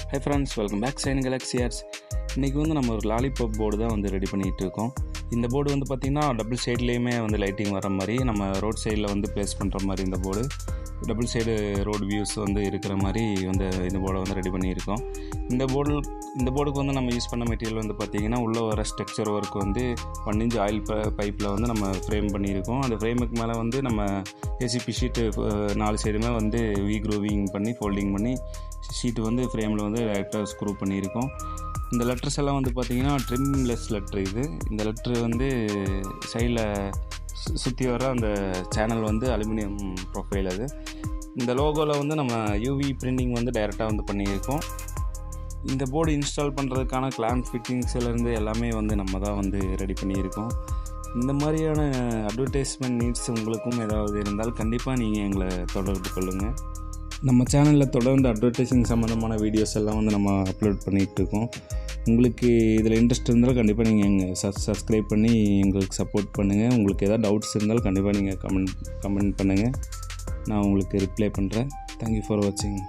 High friends, welcome back Sign Galaxy Arts. இன்றைக்கி வந்து நம்ம ஒரு லாலிபாப் போர்டு தான் வந்து ரெடி பண்ணிகிட்டு இருக்கோம். இந்த போர்டு வந்து பார்த்திங்கன்னா டபுள் சைட்லேயுமே வந்து லைட்டிங் வர மாதிரி, நம்ம ரோட் சைடில் வந்து ப்ளேஸ் பண்ணுற மாதிரி இந்த board, double side road views வந்து இருக்கிற மாதிரி வந்து இந்த போர்டை வந்து ரெடி பண்ணியிருக்கோம். இந்த போர்டுக்கு வந்து நம்ம யூஸ் பண்ண மெட்டீரியல் வந்து பார்த்திங்கன்னா உள்ளே வர ஸ்ட்ரக்சர் ஒர்க் வந்து 1 inch ஆயில் பைப்பில் வந்து நம்ம ஃப்ரேம் பண்ணியிருக்கோம். அந்த ஃப்ரேமுக்கு மேலே வந்து நம்ம ஏசிபி ஷீட்டு 4 சைடுமே வந்து க்ரூவிங் பண்ணி ஃபோல்டிங் பண்ணி ஷீட்டு வந்து ஃப்ரேமில் வந்து டைரெக்டாக ஸ்க்ரூ பண்ணியிருக்கோம். இந்த லெட்டர்ஸ் எல்லாம் வந்து பார்த்திங்கன்னா ட்ரிம்லெஸ் லெட்ரு. இந்த லெட்ரு வந்து சைடில் சுற்றி வர அந்த சேனல் வந்து அலுமினியம் ப்ரொஃபைல். இந்த லோகோவில் வந்து நம்ம யூவி பிரிண்டிங் வந்து டைரெக்டாக வந்து பண்ணியிருக்கோம். இந்த போர்டு இன்ஸ்டால் பண்ணுறதுக்கான கிளாம்ப் ஃபிட்டிங்ஸ்லேருந்து எல்லாமே வந்து நம்ம தான் வந்து ரெடி பண்ணியிருக்கோம். இந்த மாதிரியான அட்வர்டைஸ்மெண்ட் நீட்ஸ் உங்களுக்கும் ஏதாவது இருந்தால் கண்டிப்பாக நீங்கள் எங்களை தொடர்பு கொள்ளுங்கள். நம்ம சேனலில் தொடர்ந்து அட்வர்டைஸிங் சம்மந்தமான வீடியோஸ் எல்லாம் வந்து நம்ம அப்லோட் பண்ணிகிட்ருக்கோம். உங்களுக்கு இதில் இன்ட்ரெஸ்ட் இருந்தாலும் கண்டிப்பாக நீங்கள் எங்கள் சப்ஸ்கிரைப் பண்ணி எங்களுக்கு சப்போர்ட் பண்ணுங்கள். உங்களுக்கு எதாவது டவுட்ஸ் இருந்தாலும் கண்டிப்பாக நீங்கள் கமெண்ட் பண்ணுங்கள். நான் உங்களுக்கு ரிப்ளை பண்ணுறேன். தேங்க்யூ ஃபார் வாட்சிங்.